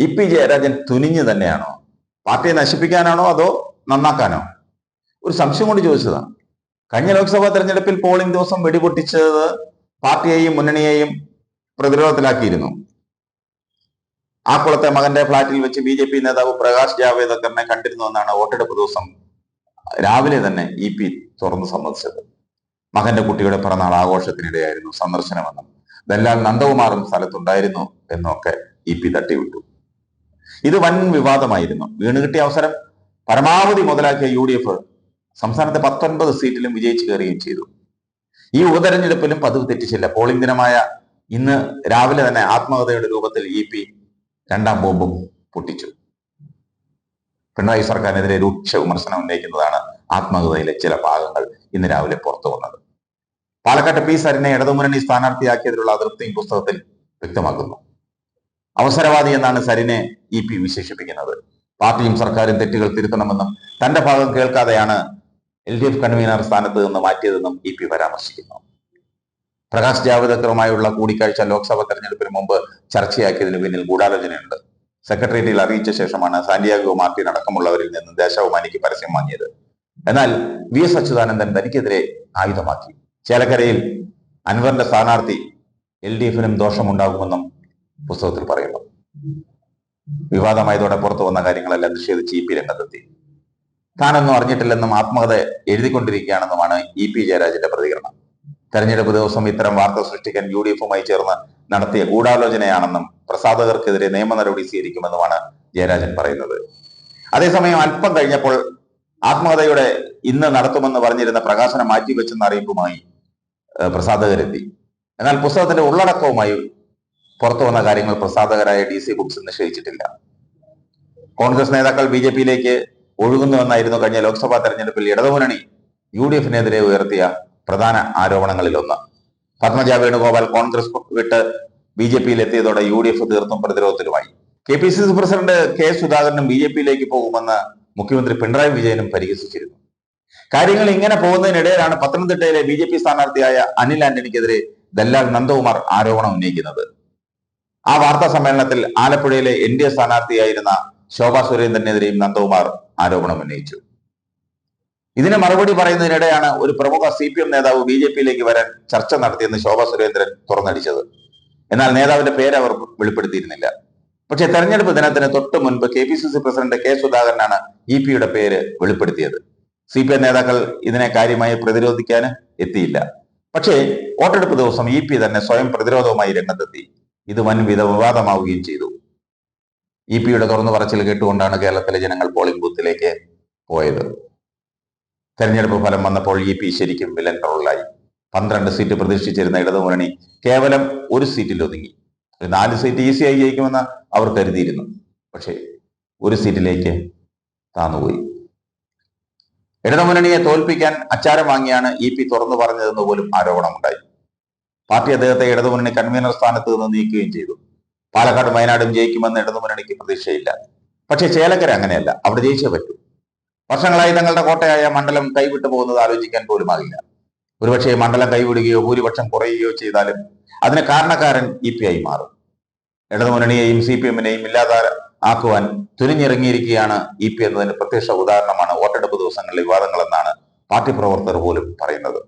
EP. Jayarajan തുനിഞ്ഞു തന്നെയാണോ? പാർട്ടിയെ നശിപ്പിക്കാനാണോ അതോ നന്നാക്കാനോ? ഒരു സംശയം കൊണ്ട് ചോദിച്ചതാണ്. കഴിഞ്ഞ ലോക്സഭാ തെരഞ്ഞെടുപ്പിൽ പോളിംഗ് ദിവസം വെടിപൊട്ടിച്ചത് പാർട്ടിയെയും മുന്നണിയെയും പ്രതിരോധത്തിലാക്കിയിരുന്നു. ആക്കുളത്തെ മകന്റെ ഫ്ളാറ്റിൽ വെച്ച് ബി.ജെ.പി. നേതാവ് പ്രകാശ് ജാവ്ദേക്കറിനെ കണ്ടിരുന്നുവെന്നാണ് വോട്ടെടുപ്പ് ദിവസം രാവിലെ തന്നെ ഇ.പി. തുറന്നു സമ്മതിച്ചത്. മകന്റെ കുട്ടിയുടെ പിറന്നാൾ ആഘോഷത്തിനിടെയായിരുന്നു സന്ദർശനമെന്നും ദല്ലാൽ നന്ദകുമാറും സ്ഥലത്തുണ്ടായിരുന്നു എന്നൊക്കെ ഇ.പി. തട്ടിവിട്ടു. ഇത് വൻ വിവാദമായിരുന്നു. വീണുകിട്ടിയ അവസരം പരമാവധി മുതലാക്കിയ യു.ഡി.എഫ് സംസ്ഥാനത്തെ 19 സീറ്റിലും വിജയിച്ചു കയറുകയും ചെയ്തു. ഈ ഉപതെരഞ്ഞെടുപ്പിലും പതിവ് തെറ്റിച്ചില്ല. പോളിംഗ് ദിനമായ ഇന്ന് രാവിലെ തന്നെ ആത്മകഥയുടെ രൂപത്തിൽ ഇ.പി. രണ്ടാം ബോംബും പൊട്ടിച്ചു. പിണറായി സർക്കാരിനെതിരെ രൂക്ഷ വിമർശനം ഉന്നയിക്കുന്നതാണ് ആത്മകഥയിലെ ചില ഭാഗങ്ങൾ ഇന്ന് രാവിലെ പുറത്തു വന്നത്. പാലക്കാട്ട് പി സരിനെ ഇടതുമുന്നണി സ്ഥാനാർത്ഥിയാക്കിയതിലുള്ള അതൃപ്തിയും പുസ്തകത്തിൽ വ്യക്തമാക്കുന്നു. അവസരവാദി എന്നാണ് സരിനെ ഇ.പി. വിശേഷിപ്പിക്കുന്നത്. പാർട്ടിയും സർക്കാരും തെറ്റുകൾ തിരുത്തണമെന്നും തന്റെ ഭാഗം കേൾക്കാതെയാണ് LDF കൺവീനർ സ്ഥാനത്ത് നിന്ന് മാറ്റിയതെന്നും ഇ.പി. പരാമർശിക്കുന്നു. പ്രകാശ് ജാവ്ദേക്കറുമായുള്ള കൂടിക്കാഴ്ച ലോക്സഭാ തെരഞ്ഞെടുപ്പിന് മുമ്പ് ചർച്ചയാക്കിയതിന് പിന്നിൽ ഗൂഢാലോചനയുണ്ട്. സെക്രട്ടേറിയറ്റിൽ അറിയിച്ച ശേഷമാണ് സാന്റിയാഗോ മാർട്ടിൻ അടക്കമുള്ളവരിൽ നിന്ന് ദേശാഭിമാനിക്ക് പരസ്യം വാങ്ങിയത്. എന്നാൽ വി.എസ്. അച്യുതാനന്ദൻ തനിക്കെതിരെ ആയുധമാക്കി. ചേലക്കരയിൽ അൻവറിന്റെ സ്ഥാനാർത്ഥി LDF-നും ദോഷമുണ്ടാകുമെന്നും പുസ്തകത്തിൽ പറയുന്നു. വിവാദമായതോടെ പുറത്തു വന്ന കാര്യങ്ങളെല്ലാം നിഷേധിച്ച് ഇ.പി. രംഗത്തെത്തി. താനൊന്നും അറിഞ്ഞിട്ടില്ലെന്നും ആത്മകഥ എഴുതിക്കൊണ്ടിരിക്കുകയാണെന്നുമാണ് ഇ.പി. ജയരാജന്റെ പ്രതികരണം. തെരഞ്ഞെടുപ്പ് ദിവസം ഇത്തരം വാർത്ത സൃഷ്ടിക്കാൻ യു.ഡി.എഫുമായി ചേർന്ന് നടത്തിയ ഗൂഢാലോചനയാണെന്നും പ്രസാധകർക്കെതിരെ നിയമ നടപടി സ്വീകരിക്കുമെന്നുമാണ് ജയരാജൻ പറയുന്നത്. അതേസമയം അല്പം കഴിഞ്ഞപ്പോൾ ആത്മകഥയുടെ ഇന്ന് നടത്തുമെന്ന് പറഞ്ഞിരുന്ന പ്രകാശനം മാറ്റിവെച്ചെന്ന അറിയിപ്പുമായി പ്രസാധകരെത്തി. എന്നാൽ പുസ്തകത്തിന്റെ ഉള്ളടക്കവുമായി പുറത്തു വന്ന കാര്യങ്ങൾ പ്രസാധകരായ DC ബുക്സ് നിഷേധിച്ചിട്ടില്ല. കോൺഗ്രസ് നേതാക്കൾ ബി.ജെ.പിയിലേക്ക് ഒഴുകുന്നുവെന്നായിരുന്നു കഴിഞ്ഞ ലോക്സഭാ തെരഞ്ഞെടുപ്പിൽ ഇടതുമുന്നണി യു.ഡി.എഫിനെതിരെ ഉയർത്തിയ പ്രധാന ആരോപണങ്ങളിലൊന്ന്. പത്മജ വേണുഗോപാൽ കോൺഗ്രസ് വിട്ട് ബി.ജെ.പിയിൽ എത്തിയതോടെ യു.ഡി.എഫ് തീർത്തും പ്രതിരോധത്തിലുമായി. KPCC president K. സുധാകരനും ബി.ജെ.പിയിലേക്ക് പോകുമെന്ന് മുഖ്യമന്ത്രി പിണറായി വിജയനും പരിഹസിച്ചിരുന്നു. കാര്യങ്ങൾ ഇങ്ങനെ പോകുന്നതിനിടയിലാണ് പത്തനംതിട്ടയിലെ ബി.ജെ.പി. സ്ഥാനാർത്ഥിയായ അനിൽ ആന്റണിക്കെതിരെ ദല്ലാൽ നന്ദകുമാർ ആരോപണം ഉന്നയിക്കുന്നത്. ആ വാർത്താ സമ്മേളനത്തിൽ ആലപ്പുഴയിലെ NDA സ്ഥാനാർത്ഥിയായിരുന്ന ശോഭാ സുരേന്ദ്രനെതിരെയും നന്ദകുമാർ ആരോപണം ഉന്നയിച്ചു. ഇതിന് മറുപടി പറയുന്നതിനിടെയാണ് ഒരു പ്രമുഖ CPM നേതാവ് ബി.ജെ.പിയിലേക്ക് വരാൻ ചർച്ച നടത്തിയെന്ന് ശോഭാ സുരേന്ദ്രൻ തുറന്നടിച്ചത്. എന്നാൽ നേതാവിന്റെ പേര് അവർ വെളിപ്പെടുത്തിയിരുന്നില്ല. പക്ഷേ തെരഞ്ഞെടുപ്പ് ദിനത്തിന് തൊട്ട് മുൻപ് KPCC പ്രസിഡന്റ് K. സുധാകരനാണ് ഇ.പി.യുടെ പേര് വെളിപ്പെടുത്തിയത്. CPM നേതാക്കൾ ഇതിനെ കാര്യമായി പ്രതിരോധിക്കാൻ എത്തിയില്ല. പക്ഷേ വോട്ടെടുപ്പ് ദിവസം ഇ.പി. തന്നെ സ്വയം പ്രതിരോധവുമായി രംഗത്തെത്തി. ഇത് വൻ വിവാദമാവുകയും ചെയ്തു. ഇ.പി.യുടെ തുറന്നു പറച്ചിൽ കേട്ടുകൊണ്ടാണ് കേരളത്തിലെ ജനങ്ങൾ പോളിംഗ് ബൂത്തിലേക്ക് പോയത്. തെരഞ്ഞെടുപ്പ് ഫലം വന്നപ്പോൾ ഇ.പി. ശരിക്കും വില്ലൻ റോളിലായി. 12 സീറ്റ് പ്രതീക്ഷിച്ചിരുന്ന ഇടതുമുന്നണി കേവലം ഒരു സീറ്റിൽ ഒതുങ്ങി. 4 സീറ്റ് ഈസിയായി ജയിക്കുമെന്ന് അവർ കരുതിയിരുന്നു. പക്ഷേ ഒരു സീറ്റിലേക്ക് താന്നുപോയി. ഇടതുമുന്നണിയെ തോൽപ്പിക്കാൻ അച്ചാരം വാങ്ങിയാണ് ഇ.പി. തുറന്നു പറഞ്ഞതെന്ന് പോലും ആരോപണമുണ്ടായി. പാർട്ടി അദ്ദേഹത്തെ ഇടതുമുന്നണി കൺവീനർ സ്ഥാനത്ത് നിന്ന് നീക്കുകയും ചെയ്തു. പാലക്കാടും വയനാടും ജയിക്കുമെന്ന് ഇടതുമുന്നണിക്ക് പ്രതീക്ഷയില്ല. പക്ഷേ ചേലക്കര അങ്ങനെയല്ല. അവിടെ ജയിച്ചേ പറ്റൂ. വർഷങ്ങളായി തങ്ങളുടെ കോട്ടയായ മണ്ഡലം കൈവിട്ടു പോകുന്നത് ആലോചിക്കാൻ പോലും ആകില്ല. ഒരുപക്ഷെ മണ്ഡലം കൈവിടുകയോ ഭൂരിപക്ഷം കുറയുകയോ ചെയ്താലും അതിന് കാരണക്കാരൻ ഇ.പി. ആയി മാറും. ഇടതുമുന്നണിയെയും CPM-നെയും ഇല്ലാതാക്കുവാൻ തുനിഞ്ഞിറങ്ങിയിരിക്കുകയാണ് ഇ.പി. എന്നതിന് പ്രത്യക്ഷ ഉദാഹരണമാണ് വോട്ടെടുപ്പ് ദിവസങ്ങളിലെ വിവാദങ്ങളെന്നാണ് പാർട്ടി പ്രവർത്തകർ പോലും പറയുന്നത്.